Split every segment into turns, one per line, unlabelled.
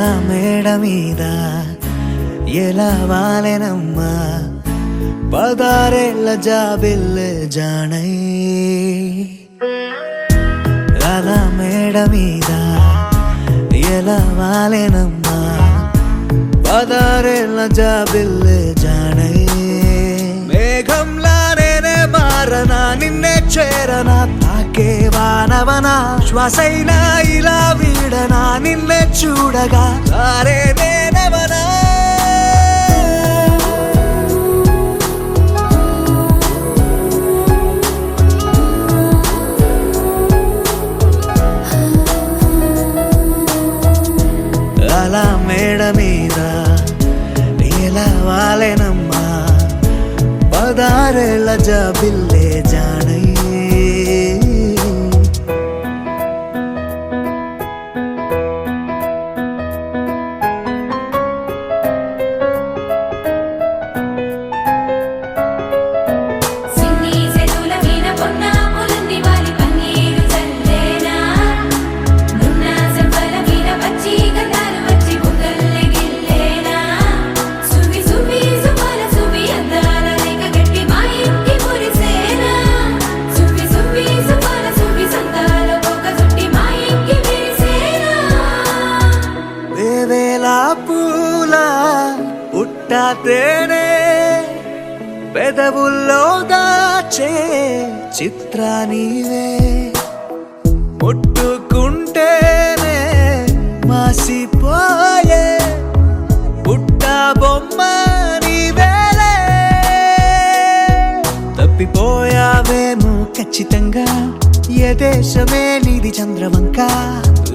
అలా మేడ మీద ఎలా వాలెనమ్మా పదారేళ్ల జాబిల్లె జానై. అలా మేడ మీద ఎలా వాలెనమ్మా పదారేళ్ల జాబిల్లె జానై. మేఘంలా నేనే మారనా నిన్నే చేరనా తాకే వానవనా శ్వాసైనా ఇలా వీడనా నిన్నే చూడగా తారే నేనవనా. అలా మేడ మీద ఎలా వాలెనమ్మా పదారేళ్ల జాబిల్లె జానై. పూల పుట్టాతేనే పెదవుల్లో దాచే చిత్ర నీవే ముట్టుకుంటేనే మాసిపోయే పుట్ట బొమ్మ నీవేలే. తప్పిపోయావేమో ఖచ్చితంగా ఏ దేశమే నీది చంద్రవంక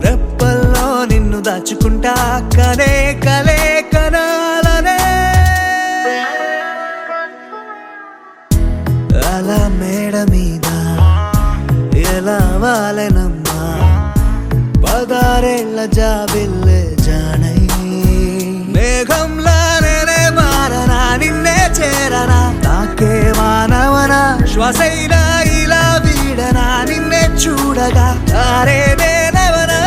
రెప్పల్లో నిన్ను దాచుకుంటా కనే కలే కనాలనే. అలా మేడ మీద ఎలా వాలెనమ్మా పదారేళ్ల జాబిల్లె జానై. మేఘంలా నేనే మారనా నిన్నే చేరనా తాకే వానవనా శ్వాసైనా ఇలా వీడనా నిన్నే చూడగా తారే నేనవనా.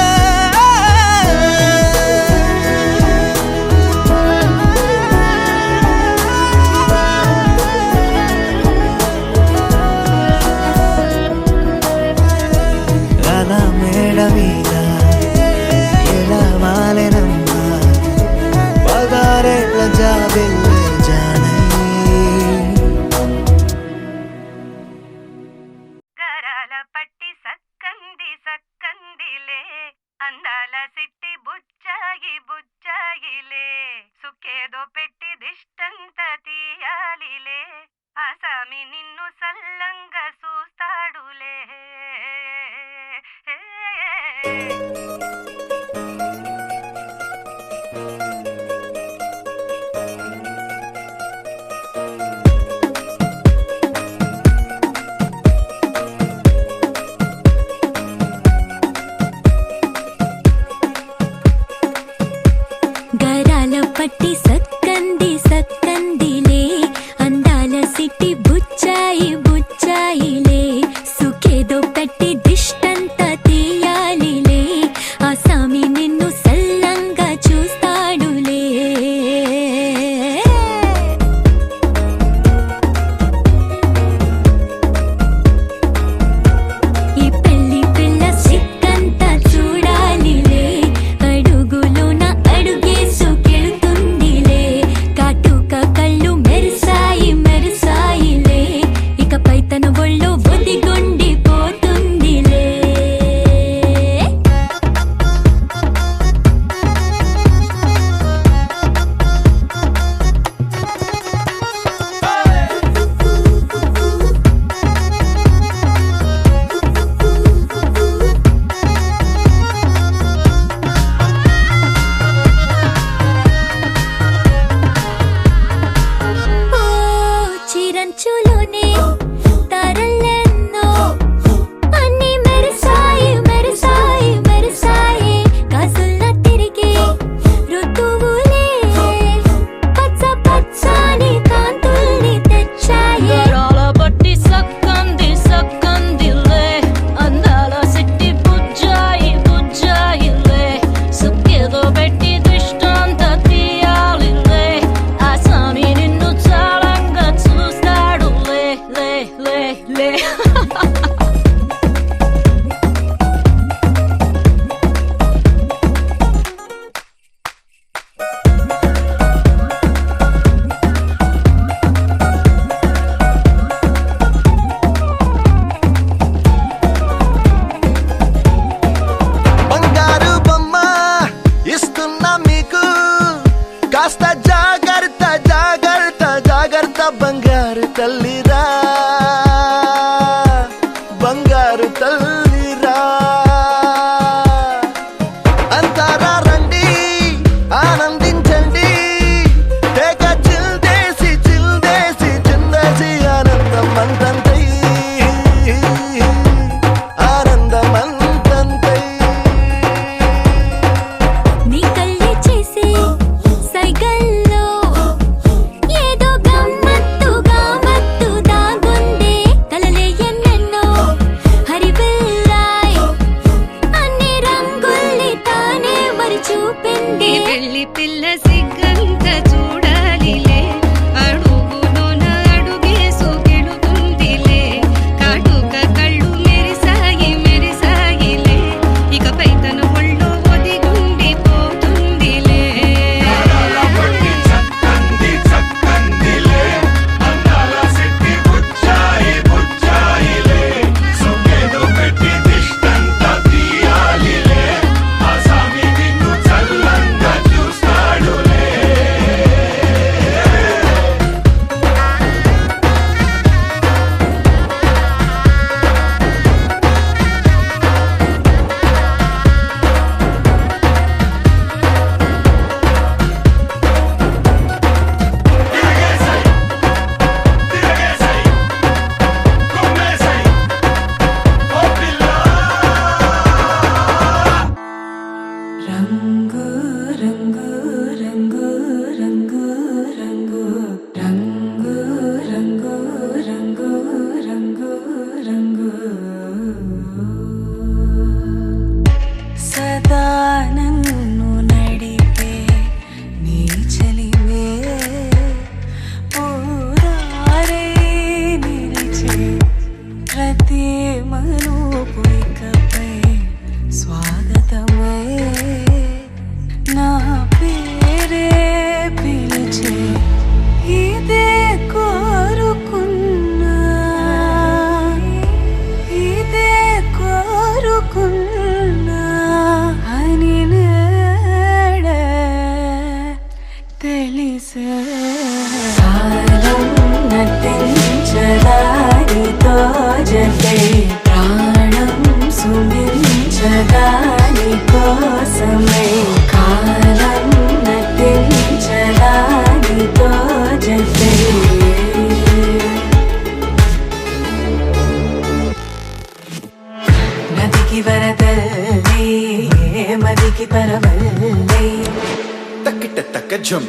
అలా మేడ మీద ఎలా వాలెనమ్మా పదారేళ్ల జాబిల్లె జానై.
పట్టి సక్కంది సక్కందిలే అందాల సిట్టి బుచ్చాయి బుచ్చాయిలే సుఖేదో పెట్టి దిష్టంత తీయాలిలే ఆసామి నిన్ను సల్లంగా చూస్తాడులే.
పట్టి సక్కంది సక్కందిలే అందాల సిట్టి బుచ్చాయి బుచ్చాయిలే సుఖేదో పెట్టి దిష్టంత తీయాలిలే ఆసామి నిన్ను సల్లంగా చూస్తాడులే. ఈ పెళ్లి పిల్ల సిక్కంతా చూడాలిలే అడుగులోన అడుగేసు కాటుక కళ్ళు మెరిసాయి మెరిసాయి
పిల్ల సిగ్గంత చూడాలిలే అడుగులోన అడుగేసు గెలుతుందిలే కాటుక కళ్ళు మెరిసాయి మెరిసాయిలే ఇకపై తన ఒళ్ళో ఒదిగుండిపోతుందిలే సదా నన్ను నడిపే నీ చలివే పూరారే నిలిచే ప్రతి మలుపు ఇకపై స్వాగతమై నా పేరే పిలిచే ఇదే కోరుకున్నా ఇదే కోరుకున్నా అని నేడే తెలిసే కాలం నటించదానితో జతే ప్రాణం సుమించదాని కోసమై కాలం నటించదానితో జతే నదికి వరదల్లి మదికి పరవల్లి
తక్కిట తక్క జం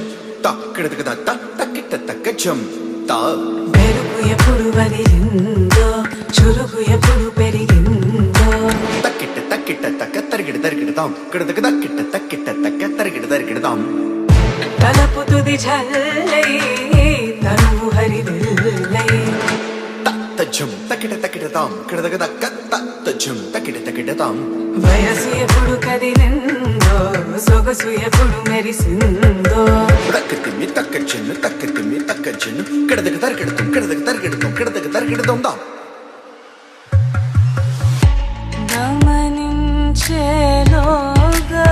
తక్కిడతక దత్త తక్కిట తక్క జం తా
మెరుపు ఎప్పుడు వదిలిందో చురుకు ఎప్పుడు పెరిగిందో
తక్కిట తక్కిట తక్క తరిగిడ తరిగిడతాం కిడతక తక్కిట తక్కిట తక్క తరిగిడ తరిగిడతాం
తలపు తుది జల్లై తనువు హరిదిల్లై
తజ్జం తక్కిట తక్కిడతాం కిడతక తక్క తజ్జం తక్కిట తక్కిడతాం
వయసు ఎప్పుడు కదిలిందో సొగసు ఎప్పుడు మెరిసిందో
తక్కతిమ్మి తక్కచ్చెన్ను తక్కతిమ్మి తక్కచ్చెన్ను కిడతక తరిగిడతాం కిడతక తరిగిడతాం కిడతక తరిగిడతాం దా
గమనించేలోగా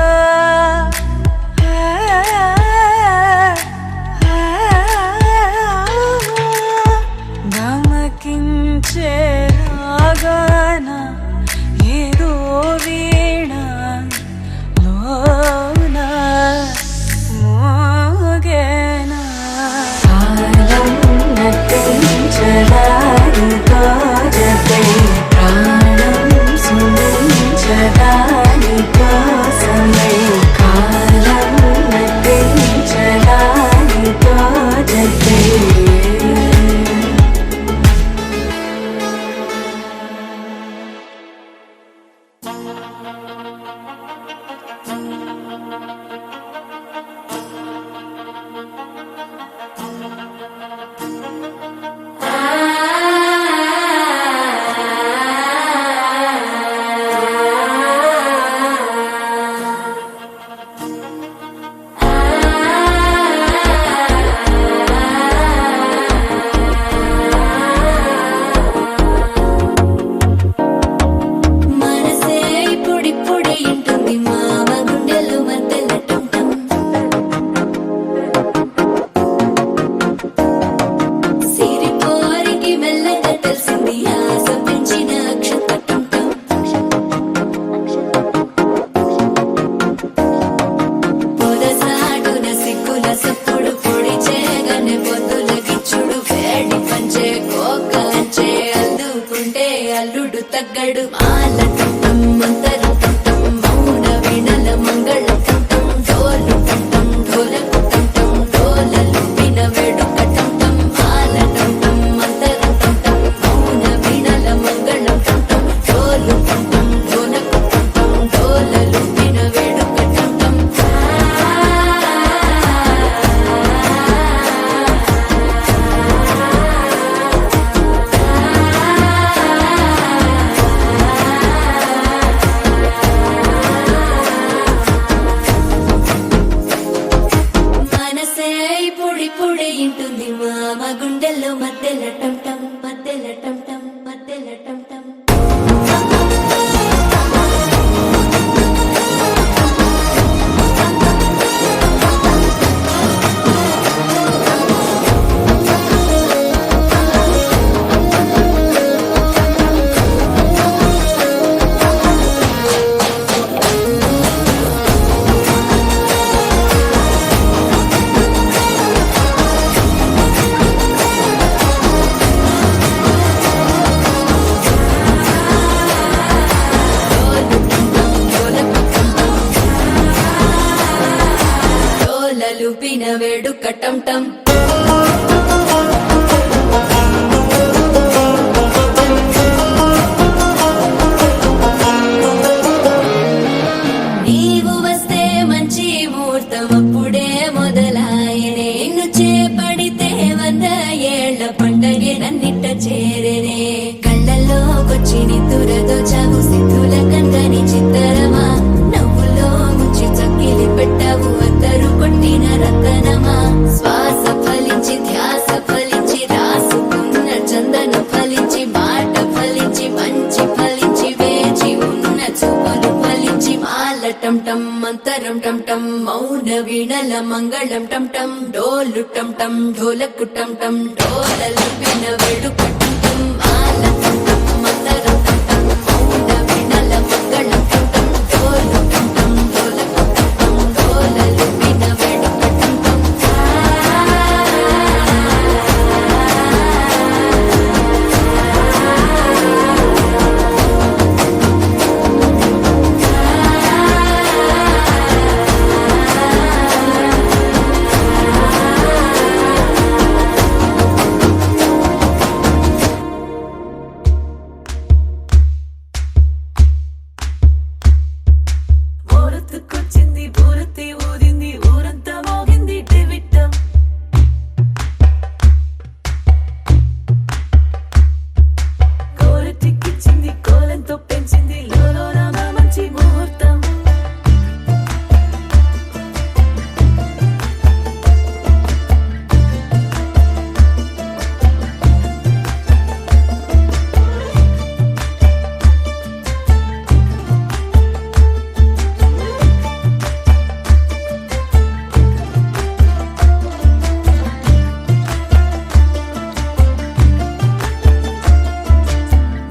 గమకించేలాగాన ఏదో వీణ లోన మోగేనా కాలం నటించదానితో జతే ప్రాణం సుమించదాని కోసమై కాలం నటించదానితో జతే అల్లుడు తగ్గడు మాల కంఠం మంతర కంఠం మౌన వీణల మంగళ కంఠం డోలు కంఠం డోలకు కంఠం డోలలు విన వేడుక కంఠం మాల కంఠం మంతర కంఠం మౌన వీణల మంగళ కంఠం డోలు కంఠం డోలకు కంఠం డోలలు విన వేడుక కంఠం మధ్యలో మధ్యలో టం టం మధ్యలో టం టం మధ్యలో టం టం లూపిన వేడుక టం టం నీవు వస్తే మంచి ముహూర్తం అప్పుడే మొదలాయనే నిన్ను చేపడితే 100 ఏళ్ల పండగే నన్నిట్ట చేరేనే కళ్ళల్లోకొచ్చి నిద్దురదో చావు సిద్ధుల కందని చిత్తరమా నవ్వులో ముంచి చక్కిలి పెట్టావు అందరూ కొట్టిన రతనమా శ్వాస ఫలించి ధ్యాస ఫలించి రాసుకున్న చందన ఫలించి మాట ఫలించి మంచి ఫలించి వేచి ఉన్న చూపులు ఫలించి మాల టం టం మంతరం టం టం మౌన వీణల మంగళం టం టం డోలు టం టం ఢోలకు టం టం డోలలు విన వేడుక టం టం మాల టం టం మంతరం టం టం మౌన వీణల మంగళం టం టం డోలు టం టం ఢోలకు టం టం డోలలు విన వేడుక టం టం
ఊరొత్తుకొచ్చింది ఊరొత్తి ఊదింది ఊరంతా మోగింది డెవిట్టం కోరటిక్కిచ్చింది కోలంతో పెంచింది లోలోన మంచి ముహూర్తం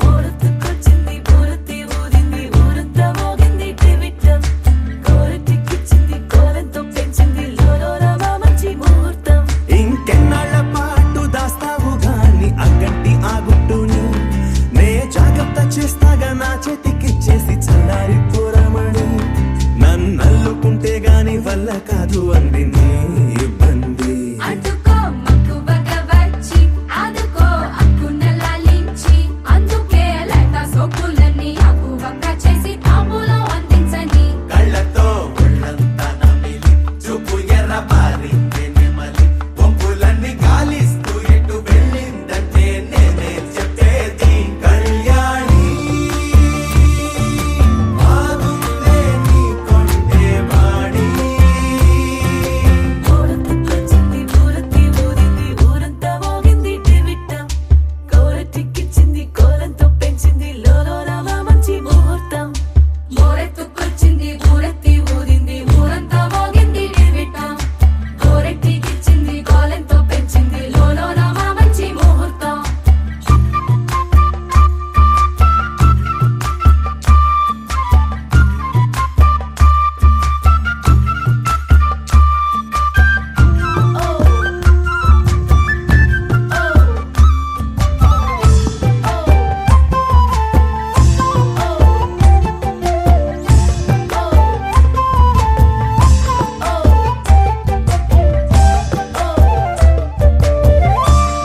ఊరొత్తుకొచ్చింది ఊరొత్తి ఊదింది ఊరంతా మోగింది డెవిట్టం కోరటిక్కిచ్చింది కోలంతో పెంచింది లోలోన మంచి ముహూర్తం
ఇంకెన్నాళ్ల పాటు దాస్తావు గాని అగ్గంటి ఆ గుట్టుని నే జాగ్రత్త చేస్తాగా నా చేతికిచ్చేసి చల్లారి పోరమణి నన్నల్లుకుంటే గాని వల్ల కాదు అంది నీ ఇబ్బంది
అడ్డుకో మక్కువగా వచ్చి ఆదుకో అక్కున లాలించి అందుకే లేత సోకులన్నీ అక్కువగా చేసి తాంబూలం అందించని
కళ్ళతో ఒళ్ళంతా నమిలి చూపు ఎర్ర బారి నెమలి వంపులన్నీ గాలిస్తూ ఎటు వెళ్ళిందంటే నేనే చెప్పేది కళ్యాణి బాగుందే నీ కొంటే వాడి
ఊరొత్తుకొచ్చింది ఊరొత్తి ఊదింది ఊరంతా మోగింది డెవిట్టం కోరటిక్కిచ్చింది కోలంతో పెంచింది లోలోన మంచి ముహూర్తం
మోరెత్తుకొచ్చింది ఊరెత్తి ఊదింది ఊరంతా మోగింది డెవిట్టం కోరెట్టికిచ్చింది కోలెంతో పెంచింది లోలోన మా మంచి ముహూర్తం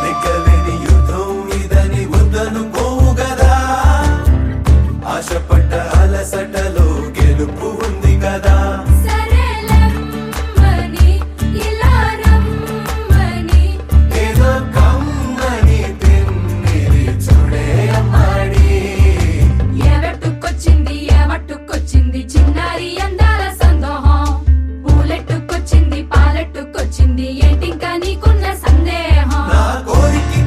నెగ్గలేని యుద్ధం ఇదని వద్దనుకోవు గదా ఆశపడ్డ అలసటలో గెలుపు ఉంది కదా
సరేలమ్మని ఇలా రమ్మని
ఏదో కమ్మని తిమ్మిరి చూడే అమ్మాడి
ఏవట్టుకొచ్చింది ఏమట్టుకొచ్చింది చిన్నారి అందాల సందోహం పూలెట్టుకొచ్చింది పాలెట్టుకొచ్చింది ఏంటింకా నీకున్న సందేహం
నా కోరికి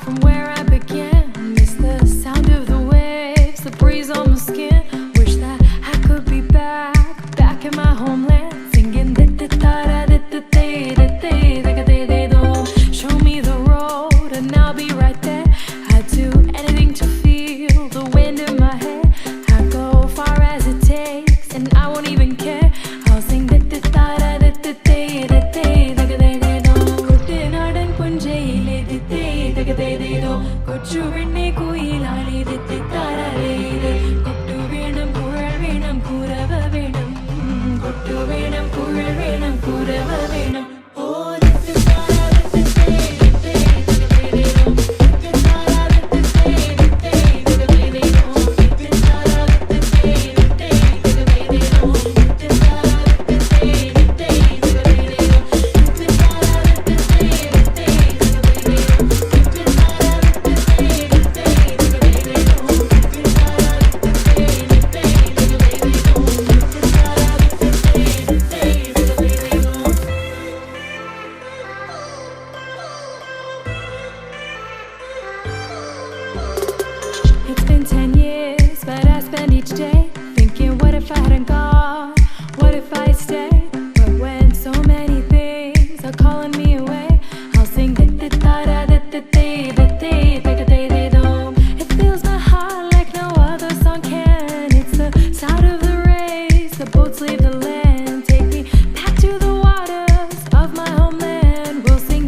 from where I began. Miss the sound of the waves, the breeze on my skin. Wish that I could be back in my homeland, singing show me the road and I'll be right there. I'd do anything to feel the wind in my hair. I'd go far as it takes and I won't even care. I'll sing കുട്ടനാടൻ പുഞ്ചയിലെ കൊച്ചുവെണ്ണി കുയിലാളി കൊട്ടു വേണം കുഴൽ വേണം കുരവ വേണം കൊട്ടു വേണം കുഴൽ വേണം കുരവ വേണം. It's been 10 years, but I spend each day thinking, what if I hadn't gone? What if I stayed? But when so many things are calling me away, I'll sing it fills my heart like no other song can. It's the sound of the race, the boats leave the land, take me back to the waters of my homeland. We'll sing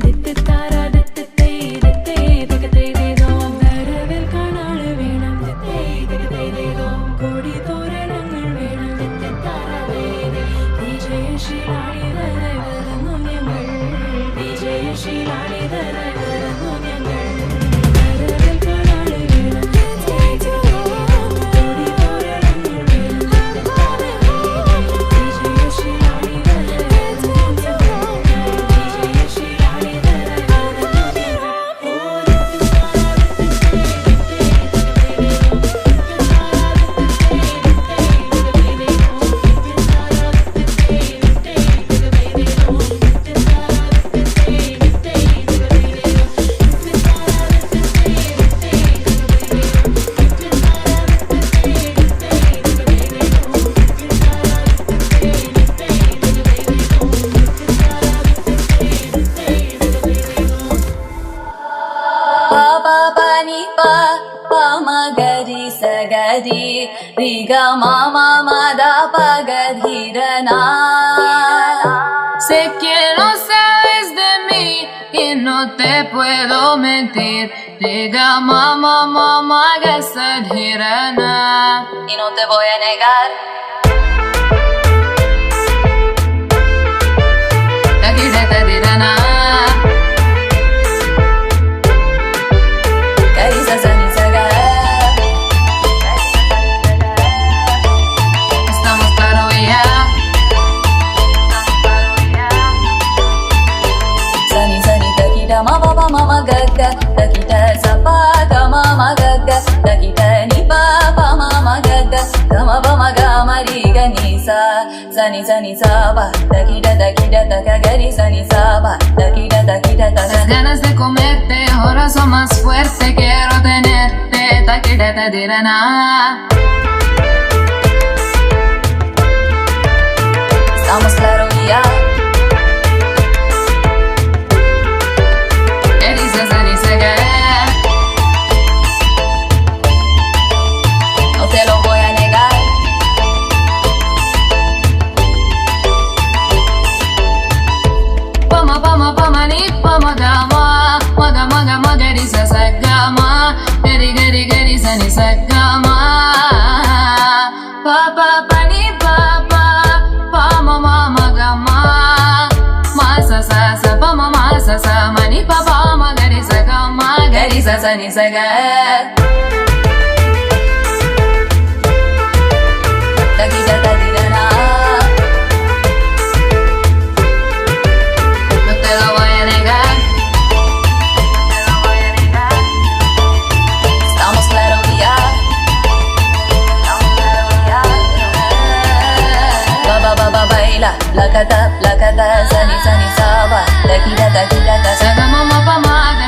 ri ga ma ma ma da pa ga dhi ra na. Sé que no sabes de mí y no te puedo mentir. Ri ga ma ma ma ma ga sa dhi ra na. Y no te voy a negar. Ta ki da ta di ra na. Mama gaga, takita sapa kama magaga, takita ni papa mama gaga, kama pama kama riga nisa, sani sani sapa, takita takita takagari sani sapa, takita takita takagari. Las ganas de comerte ahora son más fuertes, quiero tenerte, takita tadirana. Estamos claros ya. No te lo voy a negar. Pama pama pama ni pama gama, maga maga maga di sa sa gama, gari gari gari sa ni sa gama. Pa pa pa ni pa pa, pama mama gama, ma sa sa sa pama ma sa sa ma ni pa pa ma gari sa gama, gari sa sa ni sa ga. Lakata, lakata, sani, sani, saba, takida, takida, takida. Saga mama pamaga,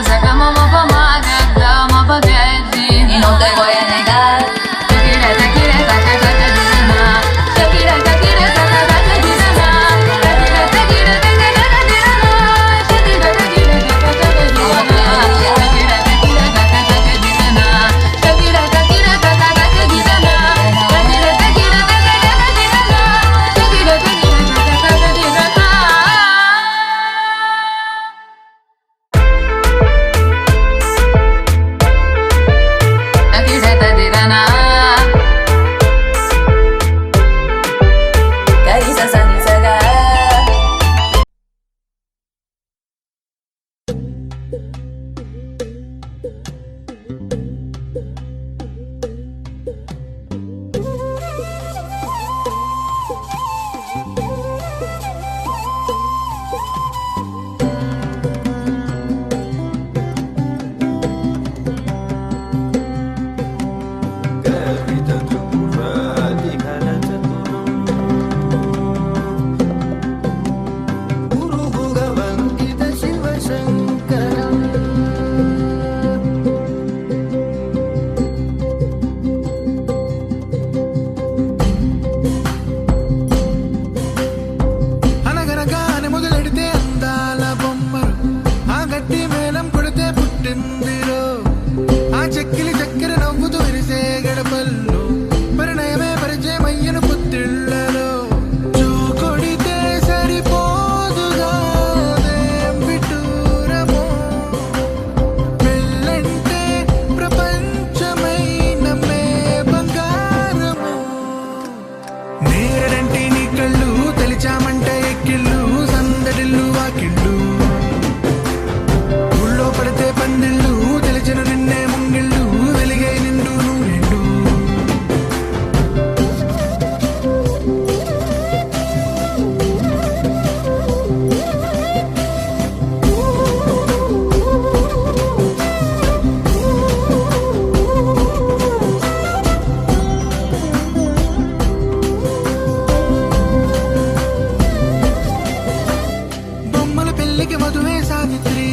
పెళ్లికి మధువే సావిత్రి,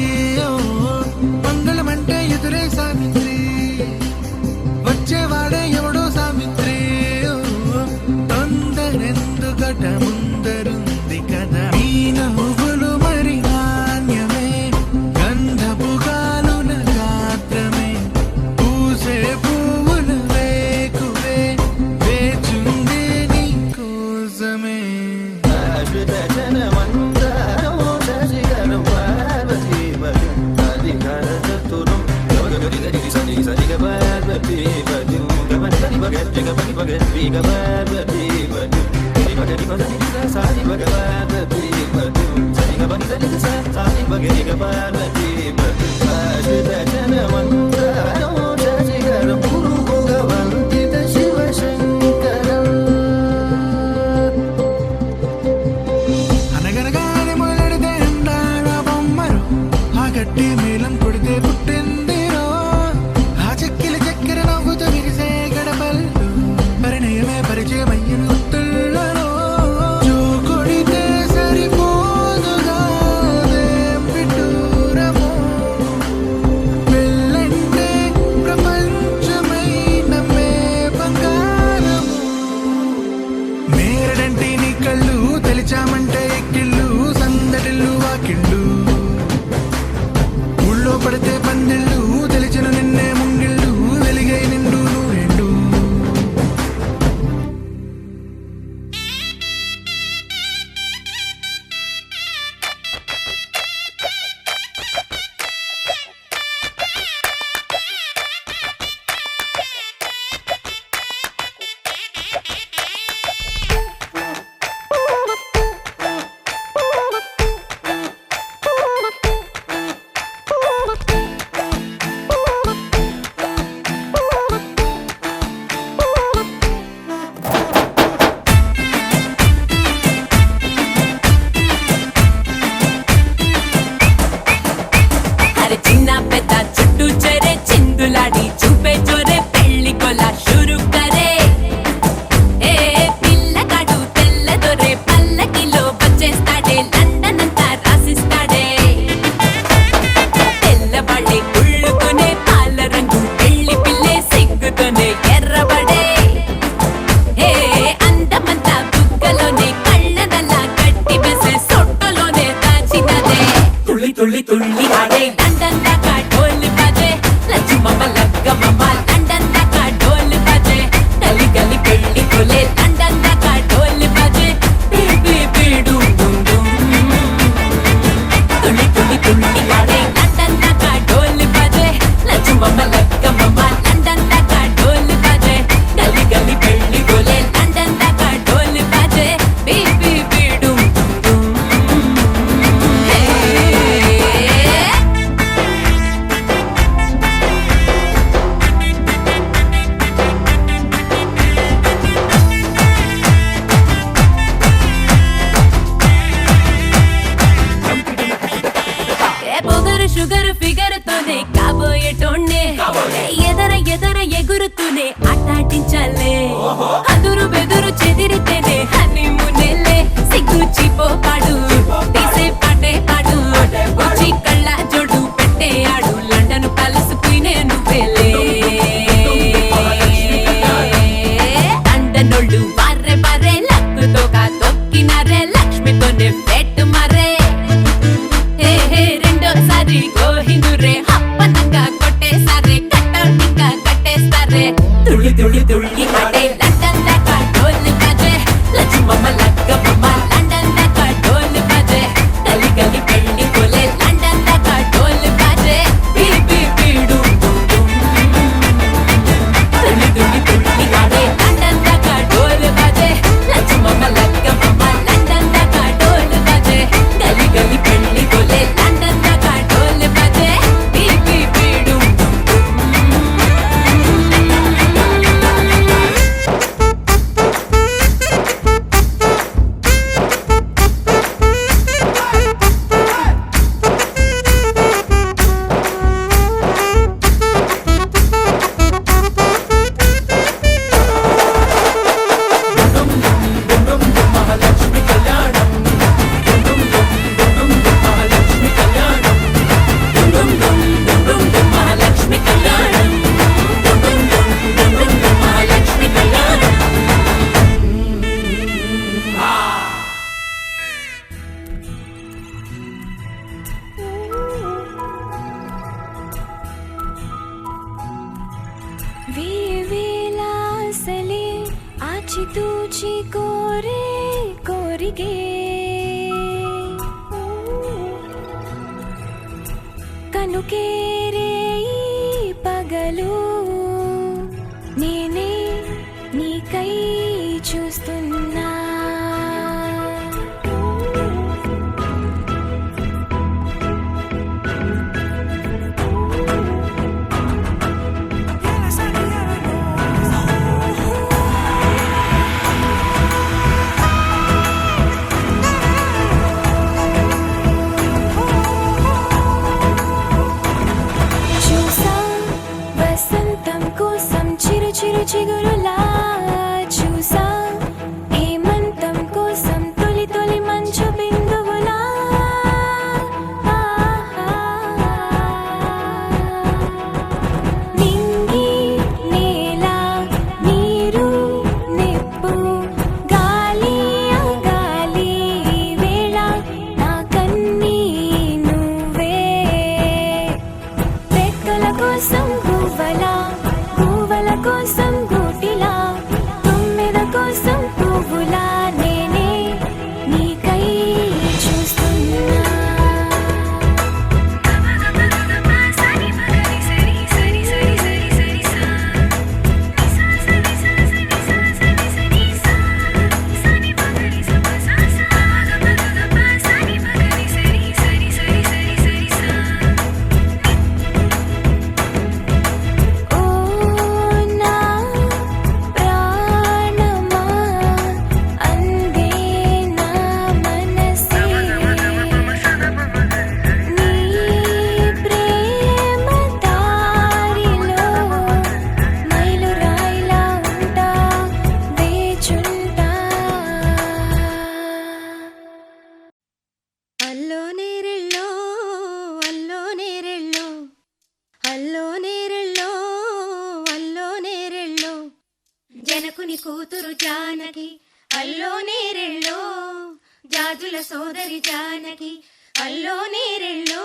మంగళమంటే ఎదురే సావిత్రి, వచ్చేవాడే ఎవడో సావిత్రి, తొందరెందుకట ముందరుంది కదా. ఈ నవ్వులు మరి నాణ్యమే, గంధపు గాలుల గాత్రమే, పూసే పువ్వుల వేకువే, వేచుందే నీ కోసమే. అనగనగానే మొదలెడితే అందాల బొమ్మరు, ఆ గట్టి మేళం కొడితే పుట్టిందిరో, ఆ చెక్కిల చక్కెర నవ్వుతూ విరిసే గడపల్లు, పరిణయమే పరిచయమయ్యన గుర్తులలో. జో కొడితే సరిపోదుగా విడ్డూరము, పెళ్ళంటే ప్రపంచమైన మే బంగారము. మేరడంటే నీ కళ్ళు, తెలిచామంటే ఎక్కిళ్ళు, సందడిల్లు వాకిళ్ళు, ఊళ్ళో పడితే పందిళ్ళు, తెలిచిన నిన్నే ముంగిళ్ళు, వెలిగై నిండు నూరెండు.
అరే చిన్న పెద్ద చుట్టూ చేరే చిందులాడి చూపే చోరే పెళ్లి కొలా షురు కరే. ఏ పిల్లగాడు తెల్లదొరే పల్లకిలో వచ్చేస్తాడే, లండన్ అంతా రాసిస్తాడే. తెల్లబడే కుళ్ళుకునే పాల రంగు పెళ్లి పిల్లే సిగ్గుతోనే ఎర్రబడే. ఏ అందమంతా బుగ్గలోనే కళ్ళదల్లా గట్టి వేసే సొట్టలోనే దాచినదే. తుళ్ళి తుళ్ళి తుళ్ళి ఆడే లండన్ దాకా ఢోల్ బాజే, లచ్చుమమ్మ లగ్గమమ్మ లండన్ దాకా ఢోల్ బాజే, గలి గలి పెళ్లి కొలే లండన్ దాకా ఢోల్ బాజే, బీబీ బీడు డుమ్ డుమ్. తుళ్ళి తుళ్ళి తుళ్ళి ఆడే లండన్ దాకా ఢోల్ బాజే, లచ్చుమమ్మ లగ్గమమ్మ లండన్ దాకా ఢోల్ బాజే, గలి గలి పెళ్లి కొలే లండన్ దాకా ఢోల్ బాజే, బీబీ బీడు డుమ్ డుమ్. హే ఏ పొగరు షుగర్ ఫిగర్ తోనే కాబోయేటోన్నే, ఎదర ఎదర ఎగురుతూనే ఆటాటించాలే. అదురు బెదురు చెదిరితేనే హనీమూనేలే, సిగ్గు చీపో పాడు తీసే పాటే పాడు, వచ్చి కళ్ళ జోడు పెట్టే ఆడు, లండన్ ప్యాలెస్ క్వీనే నువ్వేలే. లండనోళ్ళు వారే వారే లక్కుతోగా తొక్కినారే, లక్ష్మితోనే పెట్టు మరే. రెండోసారి గోహిందురే అప్పనంగా కొట్టేసారే, కట్టౌట్ ఇంకా కట్టేస్తారే. తుళ్ళి తుళ్ళి తుళ్ళి ఆడే లండన్ దాకా ఢోల్ బాజే,
ఆచితూచి కోరే కోరికే కనుకేరే పగలు నేనే నీకై చూస్తున్నా చిగురులా చూసా హేమంతం కోసం తొలి తొలి మంచు బిందువులా నింగి నేల నీరు నిప్పు గాలి గాలి వేళ నా కన్నీ నువ్వే రెక్కల కోసం గువ్వల కోసం గూటిలా తుమ్మెద కోసం పువ్వులా నేనే నీకై చూస్తున్నా జనకుని కూతురు జానకి అల్లో నేరెళ్ళో జాజుల సోదరి జానకి అల్లో నేరెళ్ళో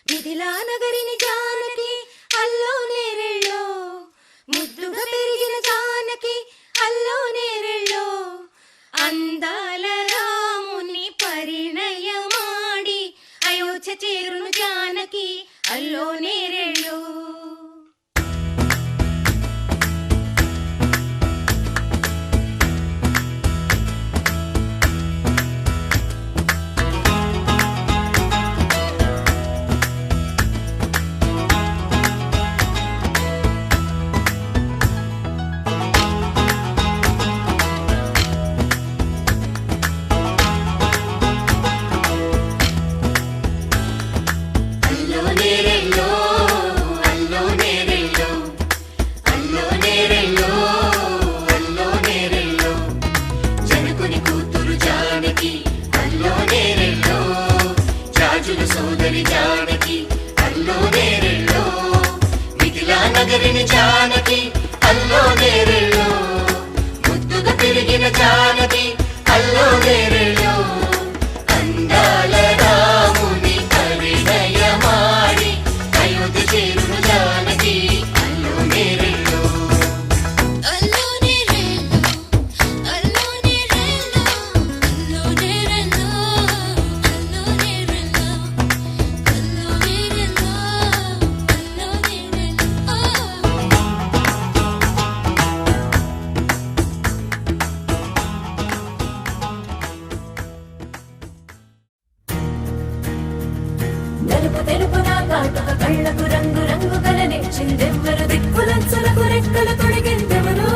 మిథిలా నగరిని జానకి అల్లో నేరెళ్ళో ముద్దుగా పెరిగిన జానకి అల్లో నేరెళ్ళో అందాల రాముని పరిణయమాడి అయోధ్య చేరును జానకి అల్లో నేరెళ్ళో నగరిని జానకి అల్లో నేరెళ్ళో ముద్దుగా పెరిగిన జానకి అల్లో నేరెళ్ళో అందాల రాముని పరిణయమాడి అయోధ్య చేరును జానకి అల్లో నేరెళ్ళో అల్లో నేరెళ్ళో అల్లో నేరెళ్ళో అల్లో నేరెళ్ళో అల్లో నేరెళ్ళో అల్లో నేరెళ్ళో అల్లో నేరెళ్ళో తెలుపు తెలుపు నా కాటుక కళ్ళకు రంగు రంగు కలనిచ్చిందెవ్వరు దిక్కులంచులకు రెక్కలు తొడిగిందెవరు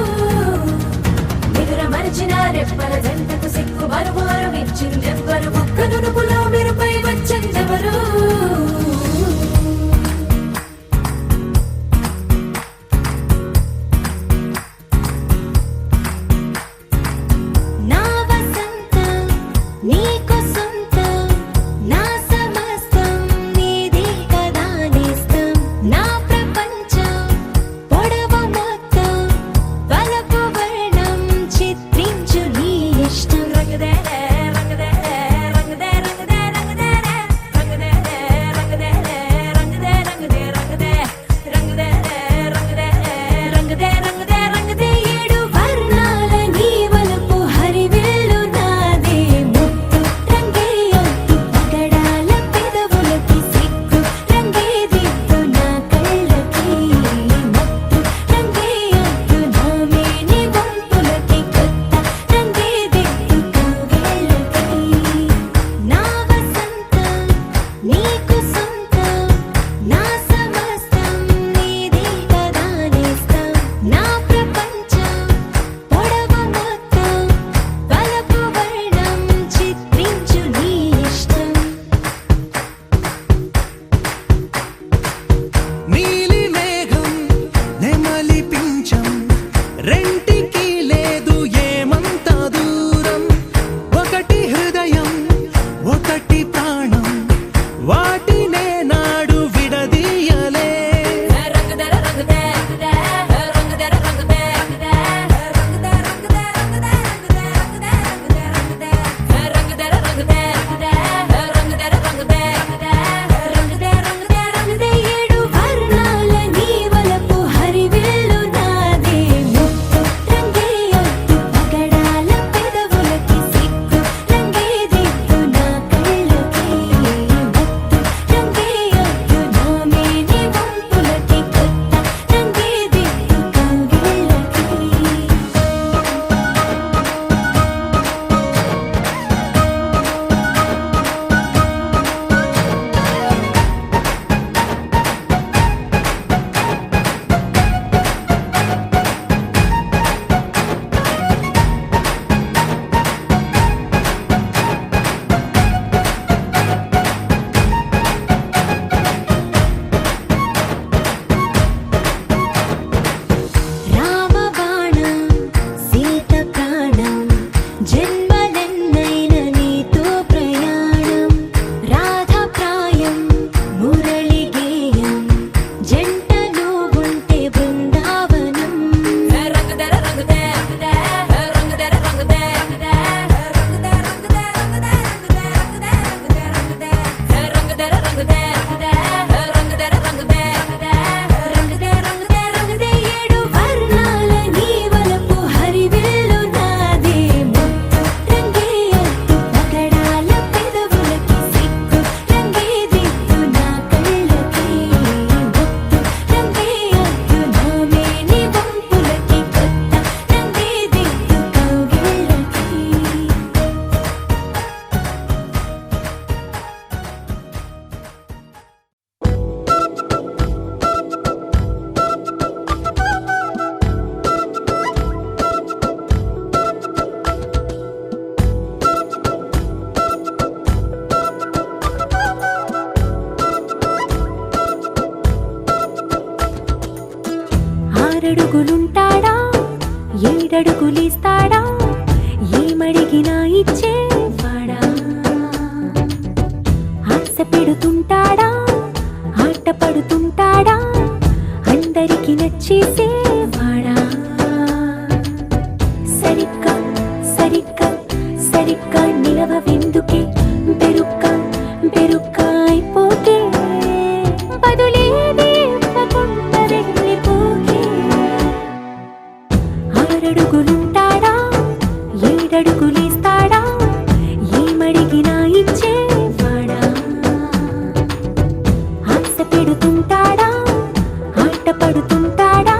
నిదుర మరిచిన రెప్పల జంటకు సిక్కు బరువు అరువిచ్చిందెవ్వరు ఒక్క నునుపులో మెరుపై వచ్చిందెవరు నా వసంతం నీకు సొంతం నా సమస్తం నీది కదా నేస్తం నా ప్రపంచం పొడవు మొత్తం వలపు వర్ణం చిత్రించు నీ ఇష్టం రంగదే రంగదే ఆరడుగులుంటాడా ఏడడుగులిస్తాడా ఏమడిగినా ఇచ్చేవాడా ఆశ పెడుతుంటాడా ఆట పడుతుంటాడా అందరికి నచ్చేసేవాడా సరిగ్గా సరిగ్గా సరిగ్గా నిలవవెందుకే బెరుక్క అయిపోకే బదులేది ఇవ్వకుండా వెళ్ళిపోకే ఆరడుగులుంటాడా ఏడడుగులిస్తాడా ఏమడిగినా ఇచ్చేవాడా ఆశ పెడుతుంటాడా ఆట పడుతుంటాడా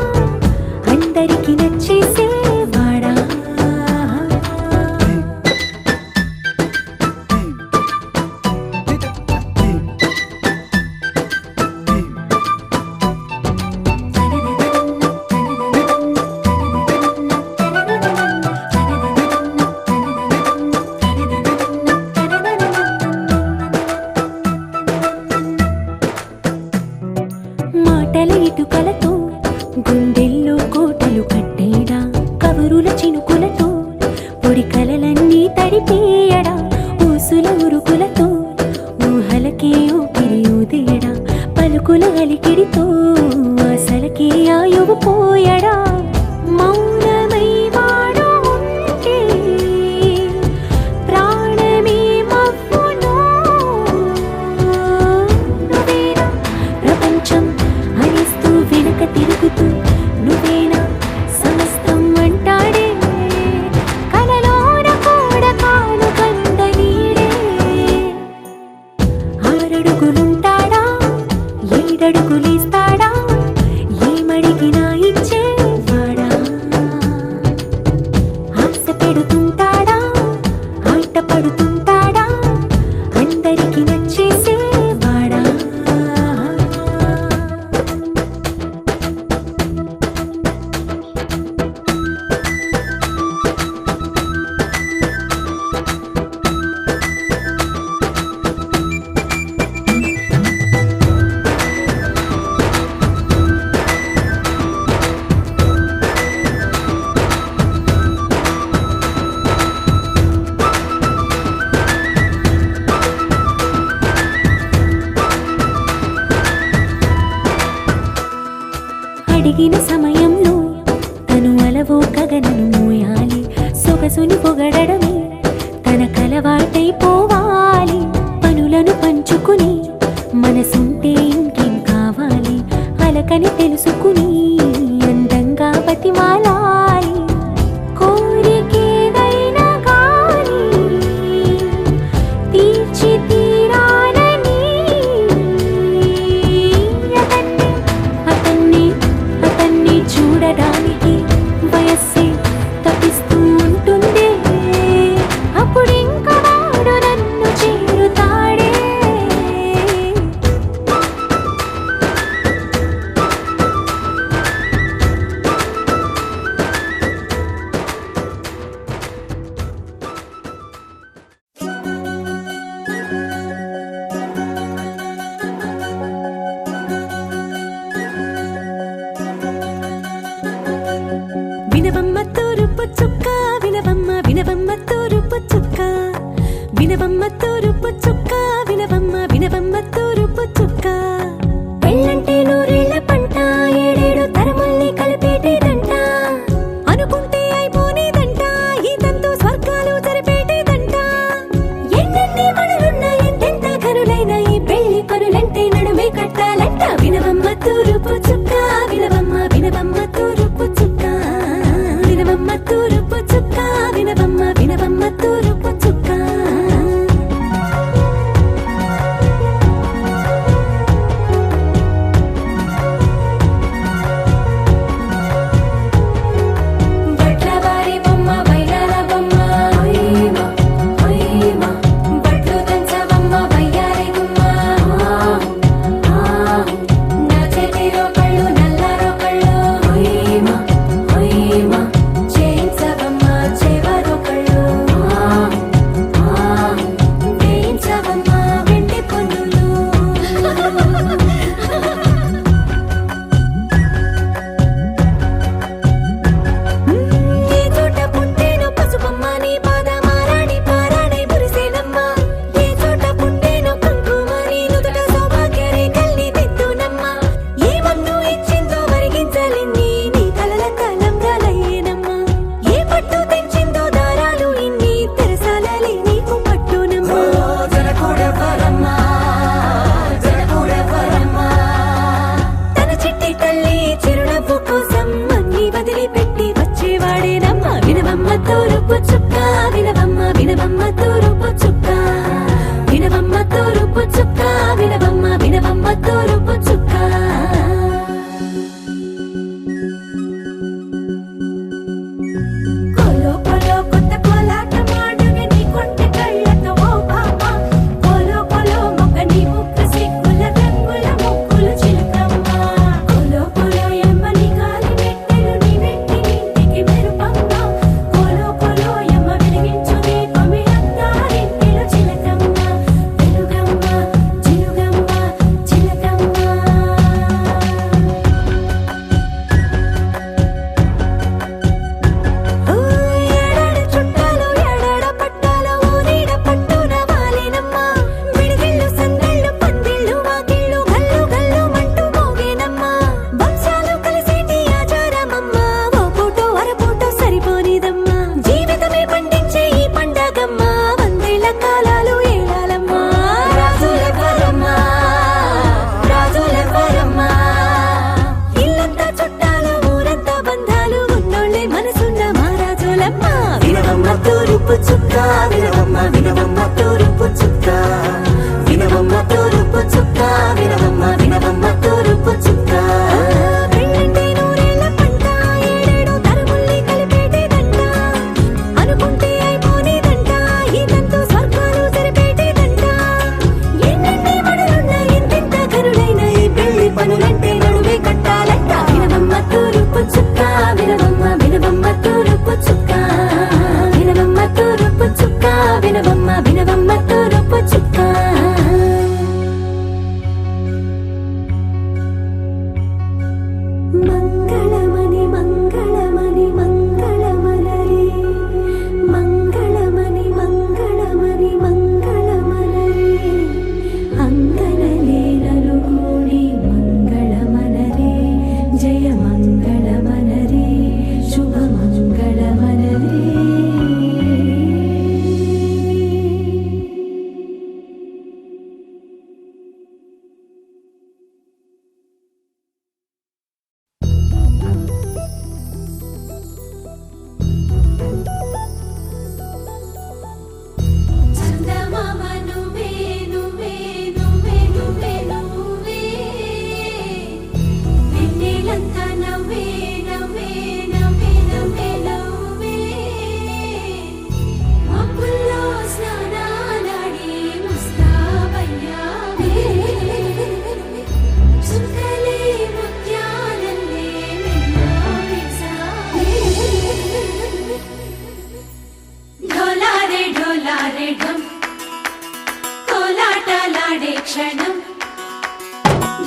కోలాటలాడే క్షణం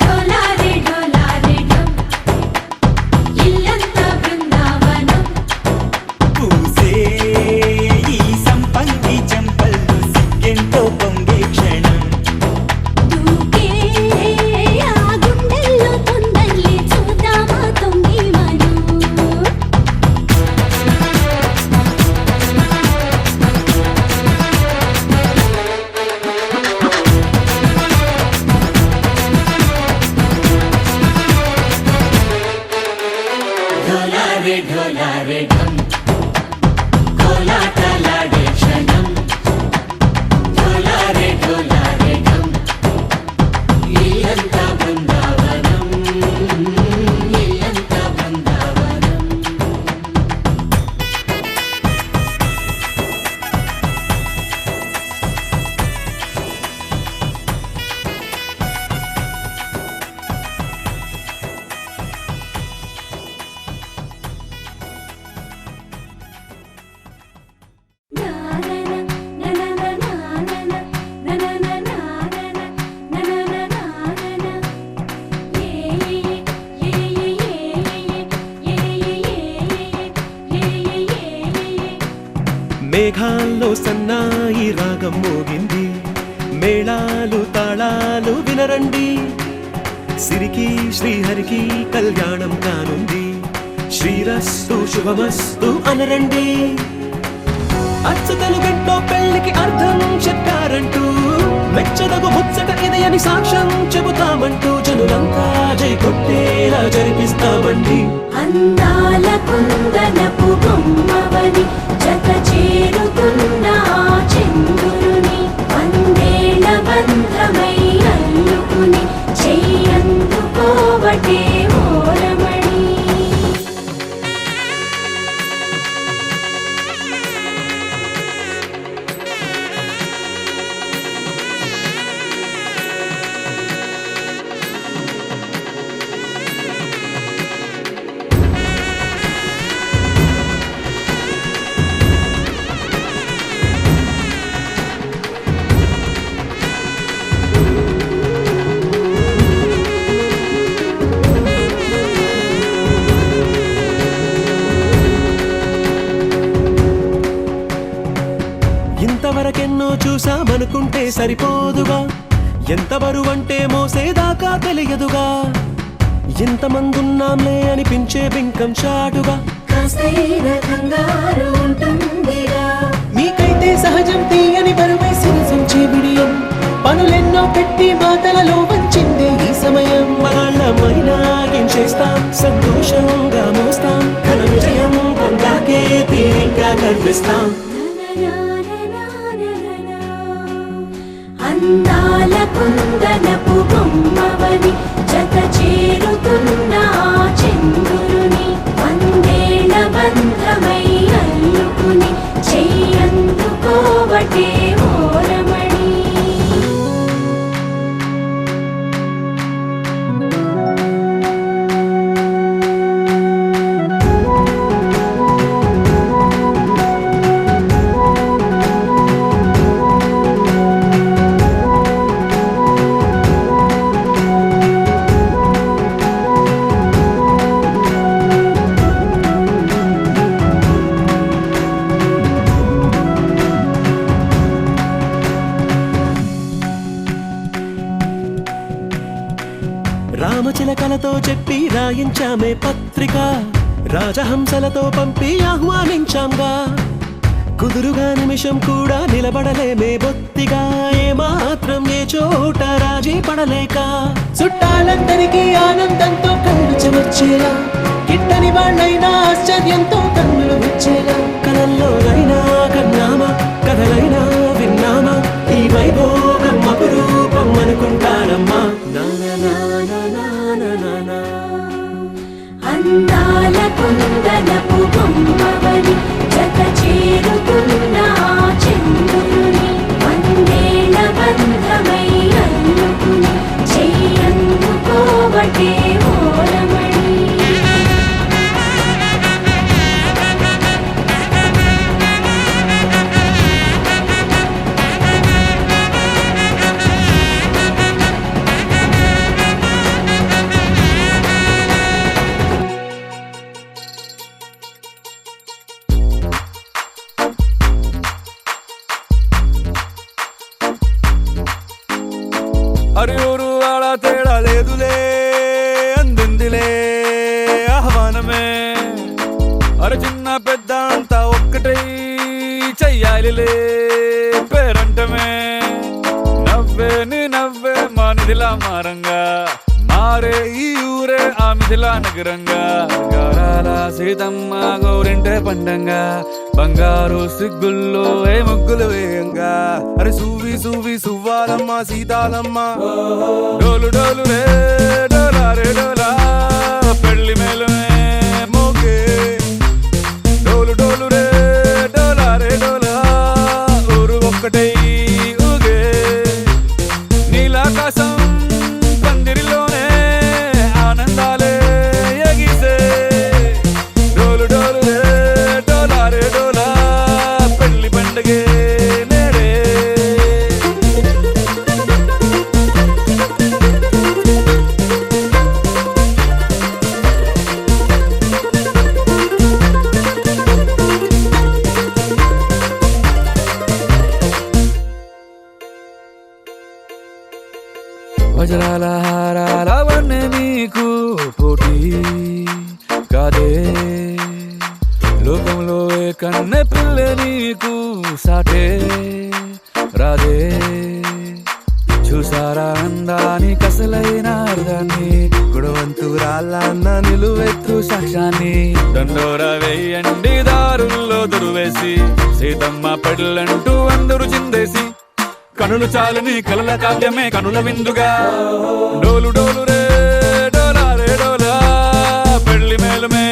డోలారే డోలారే డమ్ ఇల్లంతా బృందావనం
పూసే ఈ సంపంగి చెంపల్లో సిగ్గెంతో పొంగే క్షణం
దూకే ఆ గుండెల్లో తొందరలే చూద్దామా తొంగి మనం
ఢోలారే ఢోలారే ఢమ్ కోలాటలాడే క్షణం ఢోలారే ఢోలారే ఢమ్ ఇల్లంతా బృందావనం ఇల్లంతా బృందావనం
మేఘాల్లో సన్నాయి రాగం మోగింది మేళాలు తాళాలు వినరండి సిరికి శ్రీహరికి కళ్యాణం కానుంది శ్రీరస్తు శుభమస్తు అనరండి అచ్చతలు గంటో పెళ్లికి అర్థం చెప్పారంటూ మెచ్చదగు ముచ్చట ఇది అని సాక్ష్యం చెబుతామంటూ జనులంతా జై కొట్టేలా జరిపిస్తామండి
అందాల కుందనపు బొమ్మవని జత చేరుకున్న ఆ చంద్రుని వందేళ్ల బంధమై అల్లుకుని చెయ్యందుకోవటే ఓరమణి
ఇంతవరకెన్నో చూసామనుకుంటే సరిపోదుగా ఎంత బరువంటే మోసేదాకా తెలియదుగా ఇంతమందున్నాంలే అనిపించే బింకం చాటుగా
కాస్తైన కంగారు ఉంటుందిగా
మీకైతే సహజం తీయని బరువై సిరసించే బిడియం పనులెన్నో పెట్టి మాటలలో వంచిందే ఈ సమయం
వాళ్ళమైనా ఏం చేస్తాం సంతోషంగా మోస్తాం ఘన విజయం పొందాకే తీరిగ్గా కనిపిస్తాం
అందాల కుందనపు బొమ్మవని జత చేరుతున్న ఆ చంద్రుని వందేళ్ల బంధమై అల్లుకుని చెయ్యందుకోవటే ఓరమణి
రామచిలకలతో చెప్పి రాయించామే పత్రిక రాజహంసలతో పంపి ఆహ్వానించాంగా కుదురుగా నిమిషం కూడా నిలబడలేమే బొత్తిగా ఏమాత్రం ఏ చోట రాజీ పడలేక
చుట్టాలందరికీ ఆనందంతో కళ్ళు చెమర్చేలా గిట్టని వాళ్ళైనా ఆశ్చర్యంతో కన్నులు వచ్చేలా
కలల్లోనైనా కన్నామా కథలైనా విన్నామా ఈ వైభోగం అపురూపం అనుకుంటానమ్మా
అందాల కుందనపు బొమ్మవని జత చేరుకున్న ఆ చంద్రుని వందేళ్ల బంధమై అల్లుకుని చెయ్యందుకోవటే ఓరమణి
అరి ఊరు వాడ తేడా లేదులే అందిందిలే ఆహ్వానమే అరే చిన్న పెద్ద అంతా ఒక్కటై చెయ్యాలిలే పేరంటమే నవ్వే నీ నవ్వే మా నిధిలా మారంగా మారే ఈ ఊరే ఆ మిథిలా నగరంగా గారాల సీతమ్మ గౌరింటే పండంగా బంగారు సిగ్గుల్లో ఏ ముగ్గులు వేయంగా అరే సూవి సూవి సువ్వాలమ్మ సీతాలమ్మ డోలు డోలు రే డోలా రే డోలా పెళ్లి మేలుమే మోగే డోలు డోలు రే డోలా రే డోలా ఊరు ఒక్కటై ఊగే నీలాకాశం పందిరిలోనే ఆనందాలే ఎగిసే డోలు డోలు రే డోలా రే డోలా పెళ్లి పండగే నేడే వజ్రాల హారాల వన్నె నీకు పోటీ కాదే లోకంలో ఏ కన్నె పిల్ల నీకు సాటే రాదే చూసారా అందాని కసలైన అర్థాన్ని గుణవంతురాళ్ళన్న నిలువెత్తు సాక్ష్యాన్ని దండోరా వేయండి దారుల్లో దురువేసి సీతమ్మ పెళ్ళంటూ అందరూ చిందేసి కనులు చాలని కలల కావ్యమే కనుల విందుగా డోలు డోలు రే డోలా రే డోలా పెళ్లి మేలుమే